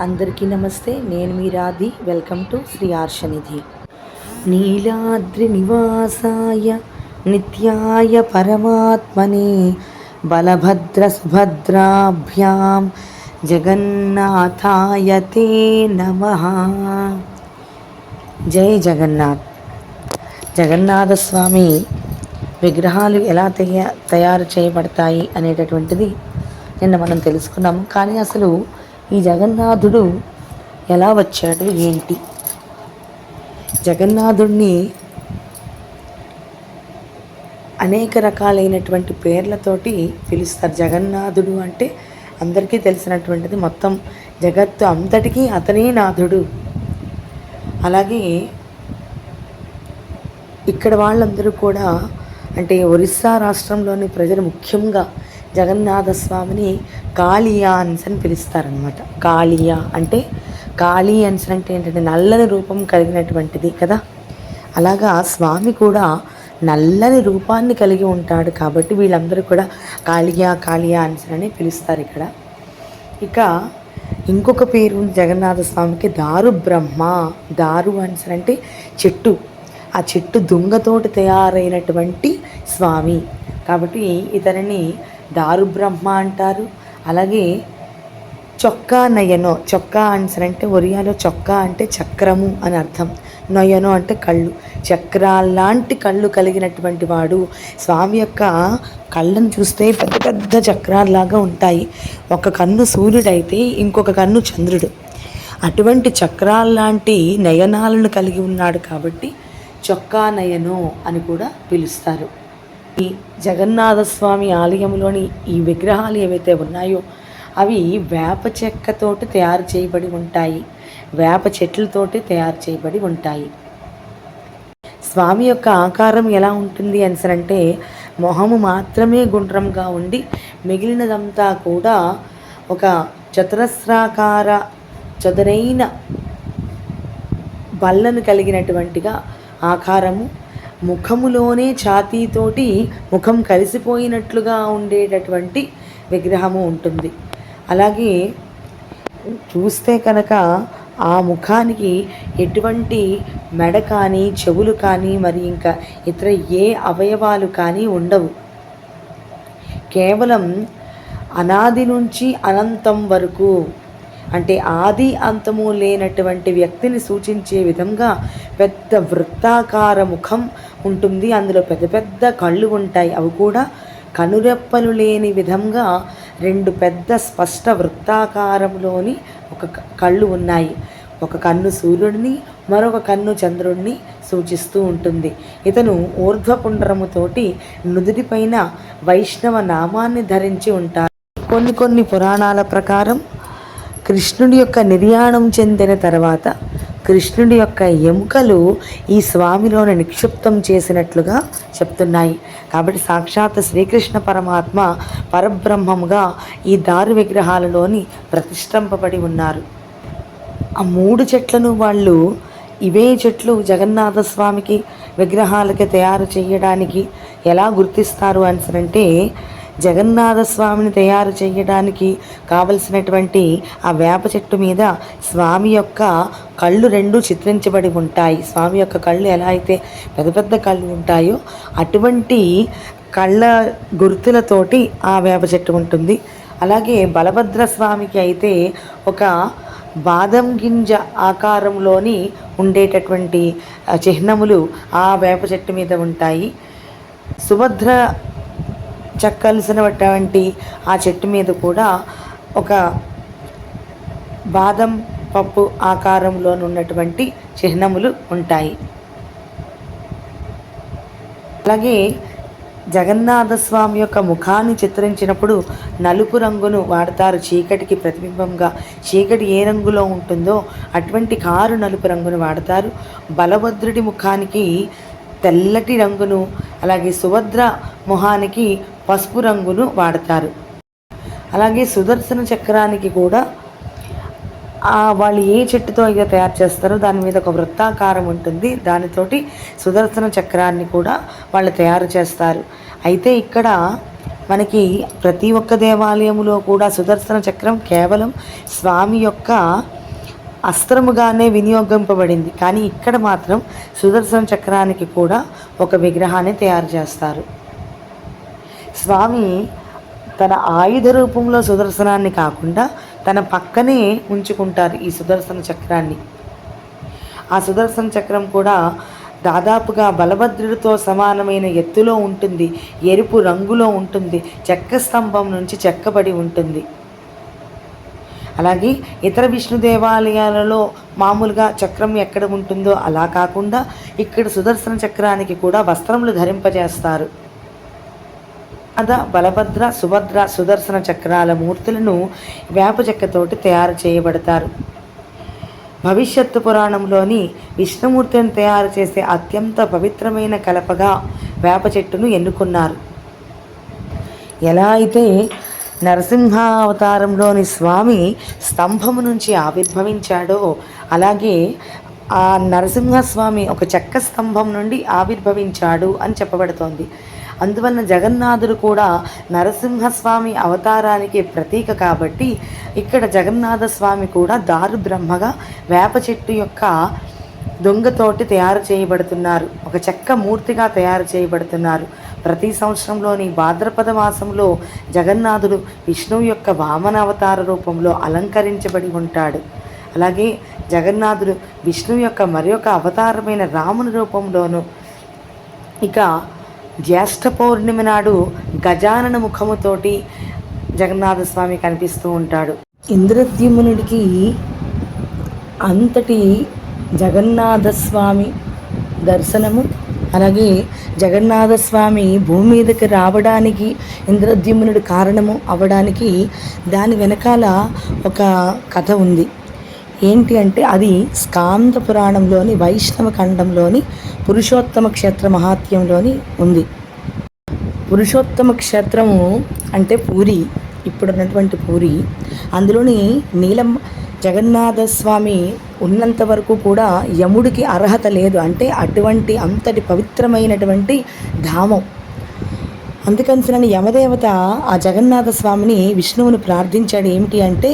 అందరికీ నమస్తే. నేను మీ రాధి. Welcome to Sri Aarshanidhi. నీలాద్రి నివాసాయ నిత్యాయ పరమాత్మనే బలభద్ర సుభద్రాభ్యాం జగన్నాథాయ తే నమః. జై జగన్నాథ్. జగన్నాథస్వామి విగ్రహాలు ఎలా తయారు చేయబడతాయి అనేటటువంటిది నిన్న మనం తెలుసుకున్నాము. కానీ అసలు ఈ జగన్నాథుడు ఎలా వచ్చాడు, ఏంటి? జగన్నాథుడిని అనేక రకాలైనటువంటి పేర్లతోటి పిలుస్తారు. జగన్నాథుడు అంటే అందరికీ తెలిసినటువంటిది, మొత్తం జగత్తు అంతటికీ అతనే నాథుడు. అలాగే ఇక్కడ వాళ్ళందరూ కూడా, అంటే ఒరిస్సా రాష్ట్రంలోని ప్రజలు ముఖ్యంగా జగన్నాథ స్వామిని కాళియాన్స్ అని పిలుస్తారనమాట. కాళియా అంటే, కాళియన్స్ అంటే ఏంటంటే నల్లని రూపం కలిగినటువంటిది కదా. అలాగా స్వామి కూడా నల్లని రూపాన్ని కలిగి ఉంటాడు కాబట్టి వీళ్ళందరూ కూడా కాళియాన్స్ అని పిలుస్తారు ఇక్కడ. ఇక ఇంకొక పేరు జగన్నాథ స్వామికి దారు బ్రహ్మ. దారు అంటే చెట్టు, ఆ చెట్టు దుంగతోటి తయారైనటువంటి స్వామి కాబట్టి ఇతనిని దారు బ్రహ్మ అంటారు. అలాగే చొక్కా నయనో, చొక్కా అంటే ఒరియాలో చొక్కా అంటే చక్రము అని అర్థం, నయనో అంటే కళ్ళు, చక్రాల్లాంటి కళ్ళు కలిగినటువంటి వాడు. స్వామి యొక్క కళ్ళను చూస్తే పెద్ద పెద్ద చక్రాల్లాగా ఉంటాయి. ఒక కన్ను సూర్యుడైతే ఇంకొక కన్ను చంద్రుడు. అటువంటి చక్రాల్లాంటి నయనాలను కలిగి ఉన్నాడు కాబట్టి చొక్కా నయనో అని కూడా పిలుస్తారు. ఈ జగన్నాథస్వామి ఆలయంలోని ఈ విగ్రహాలు ఏవైతే ఉన్నాయో అవి వేప చెక్కతోటి తయారు చేయబడి ఉంటాయి, వేప చెట్లతోటి తయారు చేయబడి ఉంటాయి. స్వామి యొక్క ఆకారం ఎలా ఉంటుంది అంటే, మొహము మాత్రమే గుండ్రంగా ఉండి మిగిలినదంతా కూడా ఒక చతురస్రాకార చదునైన బల్లను కలిగినటువంటిగా ఆకారము. ముఖములోనే ఛాతీతోటి ముఖం కలిసిపోయినట్లుగా ఉండేటటువంటి విగ్రహము ఉంటుంది. అలాగే చూస్తే కనుక ఆ ముఖానికి ఎటువంటి మెడ కానీ, చెవులు కానీ, మరి ఇంకా ఇతర ఏ అవయవాలు కానీ ఉండవు. కేవలం అనాది నుంచి అనంతం వరకు, అంటే ఆది అంతము లేనటువంటి వ్యక్తిని సూచించే విధంగా పెద్ద వృత్తాకార ముఖం ఉంటుంది. అందులో పెద్ద పెద్ద కళ్ళు ఉంటాయి. అవి కూడా కనురెప్పలు లేని విధంగా రెండు పెద్ద స్పష్ట వృత్తాకారంలోని ఒక కళ్ళు ఉన్నాయి. ఒక కన్ను సూర్యుడిని, మరొక కన్ను చంద్రుడిని సూచిస్తూ ఉంటుంది. ఇతను ఊర్ధ్వపుండ్రముతోటి నుదుటిపైన వైష్ణవ నామాన్ని ధరించి ఉంటారు. కొన్ని పురాణాల ప్రకారం కృష్ణుడి యొక్క నిర్యాణం చెందిన తర్వాత కృష్ణుడి యొక్క ఎముకలు ఈ స్వామిలోని నిక్షిప్తం చేసినట్లుగా చెప్తున్నాయి. కాబట్టి సాక్షాత్ శ్రీకృష్ణ పరమాత్మ పరబ్రహ్మముగా ఈ దారు విగ్రహాలలోని ప్రతిష్ఠింపబడి ఉన్నారు. ఆ మూడు చెట్లను వాళ్ళు, ఇవే చెట్లు జగన్నాథ స్వామికి విగ్రహాలకి తయారు చేయడానికి ఎలా గుర్తిస్తారు అంటే, జగన్నాథ స్వామిని తయారు చేయడానికి కావలసినటువంటి ఆ వేప చెట్టు మీద స్వామి యొక్క కళ్ళు రెండు చిత్రించబడి ఉంటాయి. స్వామి యొక్క కళ్ళు ఎలా అయితే పెద్ద పెద్ద కళ్ళు ఉంటాయో అటువంటి కళ్ళ గుర్తులతోటి ఆ వేప చెట్టు ఉంటుంది. అలాగే బలభద్ర స్వామికి అయితే ఒక బాదం గింజ ఆకారంలోని ఉండేటటువంటి చిహ్నములు ఆ వేప చెట్టు మీద ఉంటాయి. సుభద్ర చెక్కలసినటువంటి ఆ చెట్టు మీద కూడా ఒక బాదం పప్పు ఆకారంలో ఉన్నటువంటి చిహ్నములు ఉంటాయి. అలాగే జగన్నాథ స్వామి యొక్క ముఖాన్ని చిత్రించినప్పుడు నలుపు రంగును వాడతారు చీకటికి ప్రతిబింబంగా. చీకటి ఏ రంగులో ఉంటుందో అటువంటి కారు నలుపు రంగును వాడతారు. బలభద్రుడి ముఖానికి తెల్లటి రంగును, అలాగే సుభద్ర మొహానికి పసుపు రంగును వాడతారు. అలాగే సుదర్శన చక్రానికి కూడా వాళ్ళు ఏ చెట్టుతో అయితే తయారు చేస్తారో దాని మీద ఒక వృత్తాకారం ఉంటుంది. దానితోటి సుదర్శన చక్రాన్ని కూడా వాళ్ళు తయారు చేస్తారు. అయితే ఇక్కడ మనకి ప్రతి ఒక్క దేవాలయంలో కూడా సుదర్శన చక్రం కేవలం స్వామి యొక్క అస్త్రముగానే వినియోగింపబడింది. కానీ ఇక్కడ మాత్రం సుదర్శన చక్రానికి కూడా ఒక విగ్రహాన్ని తయారు చేస్తారు. స్వామి తన ఆయుధ రూపంలో సుదర్శనాన్ని కాకుండా తన పక్కనే ఉంచుకుంటారు ఈ సుదర్శన చక్రాన్ని. ఆ సుదర్శన చక్రం కూడా దాదాపుగా బలభద్రుడితో సమానమైన ఎత్తులో ఉంటుంది, ఎరుపు రంగులో ఉంటుంది, చెక్క స్తంభం నుంచి చెక్కబడి ఉంటుంది. అలాగే ఇతర విష్ణు దేవాలయాలలో మామూలుగా చక్రం ఎక్కడ ఉంటుందో అలా కాకుండా ఇక్కడ సుదర్శన చక్రానికి కూడా వస్త్రములు ధరింపజేస్తారు. బలభద్ర, సుభద్ర, సుదర్శన చక్రాల మూర్తులను వేప చెక్కతోటి తయారు చేయబడతారు. భవిష్యత్తు పురాణంలోని విష్ణుమూర్తిని తయారు చేసే అత్యంత పవిత్రమైన కలపగా వేప చెట్టును ఎన్నుకున్నారు. ఎలా అయితే నరసింహ అవతారంలోని స్వామి స్తంభము నుంచి ఆవిర్భవించాడో అలాగే ఆ నరసింహస్వామి ఒక చెక్క స్తంభం నుండి ఆవిర్భవించాడు అని చెప్పబడుతోంది. అందువలన జగన్నాథుడు కూడా నరసింహస్వామి అవతారానికి ప్రతీక కాబట్టి ఇక్కడ జగన్నాథ స్వామి కూడా దారు బ్రహ్మగా వేప చెట్టు యొక్క దొంగతోటి తయారు చేయబడుతున్నారు, ఒక చెక్క మూర్తిగా తయారు చేయబడుతున్నారు. ప్రతి సంవత్సరంలోని భాద్రపద మాసంలో జగన్నాథుడు విష్ణువు యొక్క వామన అవతార రూపంలో అలంకరించబడి ఉంటాడు. అలాగే జగన్నాథుడు విష్ణువు యొక్క మరొక అవతారమైన రాముని రూపంలోను, ఇక జ్యేష్ఠ పౌర్ణమి నాడు గజానన ముఖముతోటి జగన్నాథస్వామి కనిపిస్తూ ఉంటాడు. ఇంద్రద్యుమ్నుడికి అంతటి జగన్నాథస్వామి దర్శనము, అలాగే జగన్నాథస్వామి భూమి మీదకి రావడానికి ఇంద్రద్యుమ్నుడు కారణము అవ్వడానికి దాని వెనకాల ఒక కథ ఉంది. ఏంటి అంటే అది స్కాంద పురాణంలోని వైష్ణవ ఖండంలోని పురుషోత్తమ క్షేత్ర మహాత్మ్యంలోని ఉంది. పురుషోత్తమ క్షేత్రము అంటే పూరి, ఇప్పుడున్నటువంటి పూరి. అందులోని నీలం జగన్నాథస్వామి ఉన్నంత వరకు కూడా యముడికి అర్హత లేదు, అంటే అటువంటి అంతటి పవిత్రమైనటువంటి ధామం. అందుకని యమదేవత ఆ జగన్నాథ స్వామిని విష్ణువుని ప్రార్థించాడు. ఏమిటి అంటే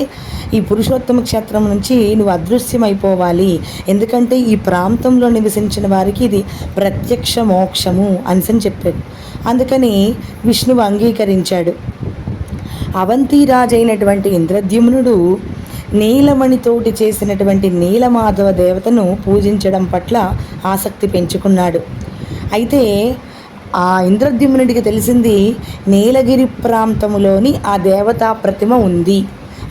ఈ పురుషోత్తమ క్షేత్రం నుంచి నువ్వు అదృశ్యమైపోవాలి, ఎందుకంటే ఈ ప్రాంతంలో నివసించిన వారికి ఇది ప్రత్యక్ష మోక్షము అని చెప్పాడు. అందుకని విష్ణువు అంగీకరించాడు. అవంతిరాజు అయినటువంటి ఇంద్రద్యుమ్నుడు నీలమణితోటి చేసినటువంటి నీలమాధవ దేవతను పూజించడం పట్ల ఆసక్తి పెంచుకున్నాడు. అయితే ఆ ఇంద్రద్యుమ్నుడికి తెలిసింది నీలగిరి ప్రాంతములోని ఆ దేవతా ప్రతిమ ఉంది,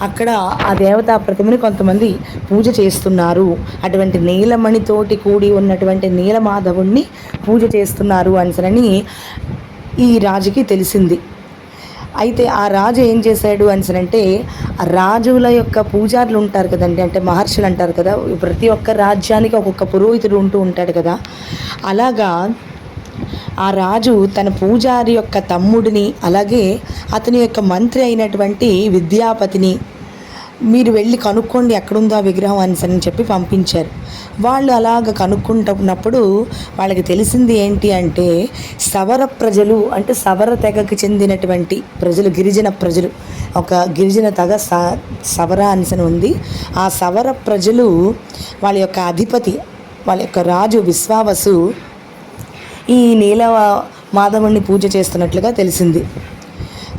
అక్కడ ఆ దేవతా ప్రతిమని కొంతమంది పూజ చేస్తున్నారు, అటువంటి నీలమణితోటి కూడి ఉన్నటువంటి నీలమాధవుణ్ణి పూజ చేస్తున్నారు అని ఈ రాజుకి తెలిసింది. అయితే ఆ రాజు ఏం చేశాడు అంటే రాజుల యొక్క పూజారులు ఉంటారు కదండి, అంటే మహర్షులు అంటారు కదా, ప్రతి ఒక్క రాజ్యానికి ఒక్కొక్క పురోహితుడు ఉంటూ ఉంటాడు కదా, అలాగా ఆ రాజు తన పూజారి యొక్క తమ్ముడిని అలాగే అతని యొక్క మంత్రి అయినటువంటి విద్యాపతిని మీరు వెళ్ళి కనుక్కోండి ఎక్కడుందో ఆ విగ్రహం అని చెప్పి పంపించారు. వాళ్ళు అలాగ కనుక్కుంటున్నప్పుడు వాళ్ళకి తెలిసింది ఏంటి అంటే సవర ప్రజలు, అంటే సవర తెగకి చెందినటువంటి ప్రజలు, గిరిజన ప్రజలు, ఒక గిరిజన తెగ సవర అని ఉంది. ఆ సవర ప్రజలు వాళ్ళ యొక్క అధిపతి, వాళ్ళ యొక్క రాజు విశ్వావసు ఈ నీల మాధవుణ్ణి పూజ చేస్తున్నట్లుగా తెలిసింది.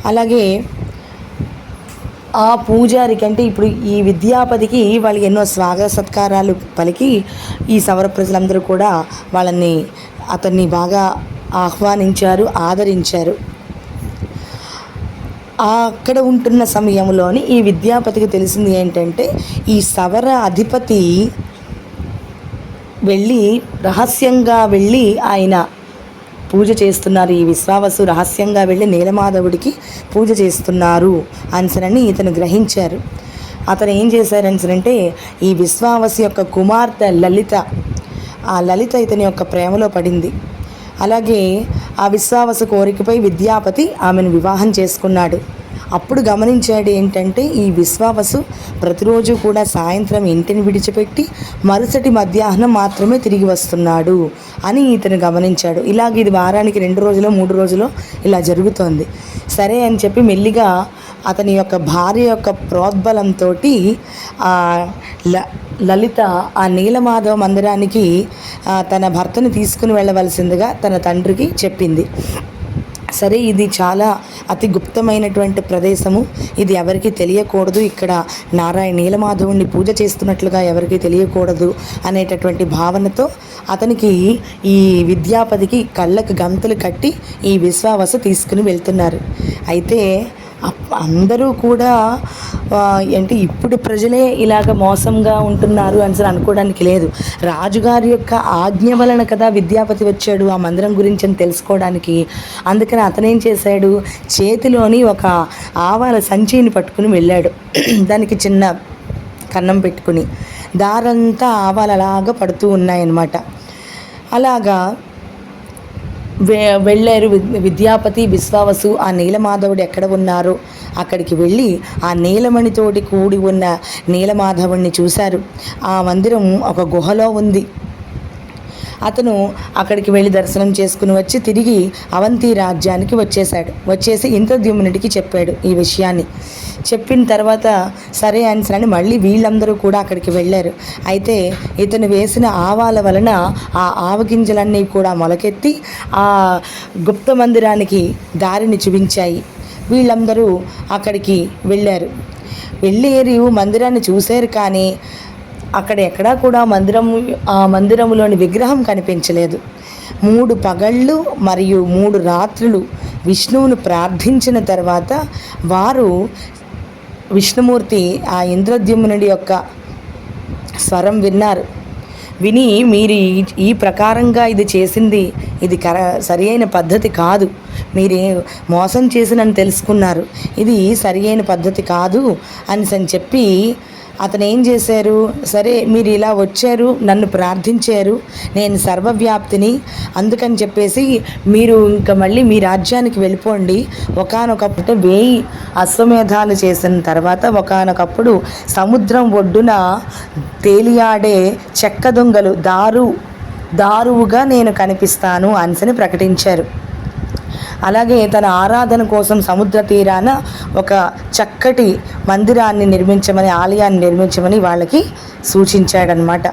అలాగే ఆ పూజారికి, అంటే ఇప్పుడు ఈ విద్యాపతికి వాళ్ళు ఎన్నో స్వాగత సత్కారాలు పలికి ఈ సవర ప్రజలందరూ కూడా అతన్ని బాగా ఆహ్వానించారు, ఆదరించారు. అక్కడ ఉంటున్న సమయంలోని ఈ విద్యాపతికి తెలిసింది ఏంటంటే ఈ సవర అధిపతి రహస్యంగా వెళ్ళి ఆయన పూజ చేస్తున్నారు, ఈ విశ్వావసు రహస్యంగా వెళ్ళి నీలమాధవుడికి పూజ చేస్తున్నారు అని ఇతను గ్రహించారు. అతను ఏం చేశారంటే ఈ విశ్వావసు యొక్క కుమార్తె లలిత, ఆ లలిత ఇతని యొక్క ప్రేమలో పడింది. అలాగే ఆ విశ్వావసు కోరికపై విద్యాపతి ఆమెను వివాహం చేసుకున్నాడు. అప్పుడు గమనించాడు ఏంటంటే, ఈ విశ్వావసు ప్రతిరోజు కూడా సాయంత్రం ఇంటిని విడిచిపెట్టి మరుసటి మధ్యాహ్నం మాత్రమే తిరిగి వస్తున్నాడు అని ఇతను గమనించాడు. ఇలాగ ఇది వారానికి 2 రోజులో 3 రోజులో ఇలా జరుగుతోంది. సరే అని చెప్పి మెల్లిగా అతని యొక్క భార్య యొక్క ప్రోద్బలంతో లలిత ఆ నీలమాధవ మందిరానికి తన భర్తను తీసుకుని వెళ్ళవలసిందిగా తన తండ్రికి చెప్పింది. సరే, ఇది చాలా అతి గుప్తమైనటువంటి ప్రదేశము, ఇది ఎవరికి తెలియకూడదు, ఇక్కడ నీలమాధవుణ్ణి పూజ చేస్తున్నట్లుగా ఎవరికి తెలియకూడదు అనేటటువంటి భావనతో అతనికి ఈ విద్యాపతికి కళ్ళకు గంతులు కట్టి ఈ విశ్వావసు తీసుకుని వెళ్తున్నారు. అయితే అందరూ కూడా అంటే ఇప్పుడు ప్రజలే ఇలాగ మోసంగా ఉంటున్నారు అని అనుకోవడానికి లేదు. రాజుగారి యొక్క ఆజ్ఞ వలన కదా విద్యాపతి వచ్చాడు ఆ మందిరం గురించి అని తెలుసుకోవడానికి. అందుకని అతనేం చేశాడు, చేతిలోని ఒక ఆవాల సంచిని పట్టుకుని వెళ్ళాడు. దానికి చిన్న కన్నం పెట్టుకుని దారంతా ఆవాలు అలాగా పడుతూ ఉన్నాయన్నమాట. అలాగా వెళ్ళారు విద్యాపతి, విశ్వావసు. ఆ నీలమాధవుడు ఎక్కడ ఉన్నారో అక్కడికి వెళ్ళి ఆ నీలమణితోటి కూడి ఉన్న నీలమాధవుణ్ణి చూశారు. ఆ మందిరం ఒక గుహలో ఉంది. అతను అక్కడికి వెళ్ళి దర్శనం చేసుకుని వచ్చి తిరిగి అవంతి రాజ్యానికి వచ్చేసి ఇంద్రద్యుమ్నుడికి చెప్పాడు ఈ విషయాన్ని. చెప్పిన తర్వాత సరే అని మళ్ళీ వీళ్ళందరూ కూడా అక్కడికి వెళ్ళారు. అయితే ఇతను వేసిన ఆవాల వలన ఆ ఆవగింజలన్నీ కూడా మొలకెత్తి ఆ గుప్త మందిరానికి దారిని చూపించాయి. వీళ్ళందరూ అక్కడికి వెళ్ళారు. మందిరాన్ని చూశారు, కానీ అక్కడ ఎక్కడా కూడా ఆ మందిరములోని విగ్రహం కనిపించలేదు. 3 పగళ్ళు మరియు 3 రాత్రులు విష్ణువును ప్రార్థించిన తర్వాత వారు విష్ణుమూర్తి ఆ ఇంద్రద్యుమ్నుడి యొక్క స్వరం విని మీరు ఈ ప్రకారంగా ఇది చేసింది ఇది సరి అయిన పద్ధతి కాదు, మీరే మోసం చేసినని తెలుసుకున్నారు, ఇది సరి అయిన పద్ధతి కాదు అని చెప్పి అతను ఏం చేశారు, సరే మీరు ఇలా వచ్చారు, నన్ను ప్రార్థించారు, నేను సర్వవ్యాప్తిని, అందుకని చెప్పేసి మీరు ఇంకా మళ్ళీ మీ రాజ్యానికి వెళ్ళిపోండి. ఒకానొకప్పుడు 1000 అశ్వమేధాలు చేసిన తర్వాత ఒకానొకప్పుడు సముద్రం ఒడ్డున తేలియాడే చెక్క దొంగలు దారువుగా నేను కనిపిస్తాను అని ప్రకటించారు. అలాగే తన ఆరాధన కోసం సముద్ర తీరాన ఒక చక్కటి ఆలయాన్ని నిర్మించమని వాళ్ళకి సూచించాడనమాట.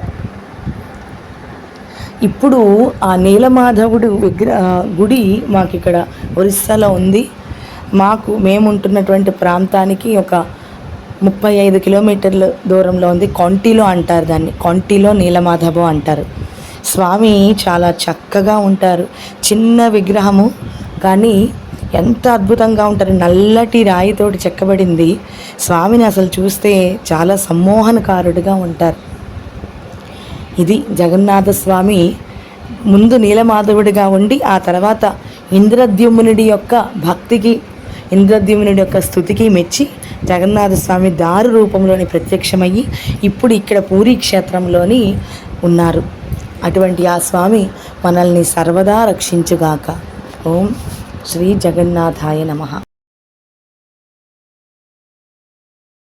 ఇప్పుడు ఆ నీలమాధవుడు గుడి మాకు ఇక్కడ ఒరిస్సాలో ఉంది. మేముంటున్నటువంటి ప్రాంతానికి ఒక 35 కిలోమీటర్ల దూరంలో ఉంది. కొంటిలో అంటారు దాన్ని, కొంటిలో నీలమాధవ అంటారు. స్వామి చాలా చక్కగా ఉంటారు. చిన్న విగ్రహము కానీ ఎంత అద్భుతంగా ఉంటారు. నల్లటి రాయితోటి చెక్కబడింది. స్వామిని అసలు చూస్తే చాలా సమ్మోహనకారుడిగా ఉంటారు. ఇది జగన్నాథ స్వామి ముందు నీలమాధవుడిగా ఉండి ఆ తర్వాత ఇంద్రద్యుమ్నుడి యొక్క భక్తికి, ఇంద్రద్యుమ్నుడి యొక్క స్తుతికి మెచ్చి జగన్నాథ స్వామి దారు రూపంలోని ప్రత్యక్షమయ్యి ఇప్పుడు ఇక్కడ పూరీ క్షేత్రంలోని ఉన్నారు. అటువంటి ఆ స్వామి మనల్ని సర్వదా రక్షించుగాక. ఓం శ్రీ జగన్నాథాయ నమః.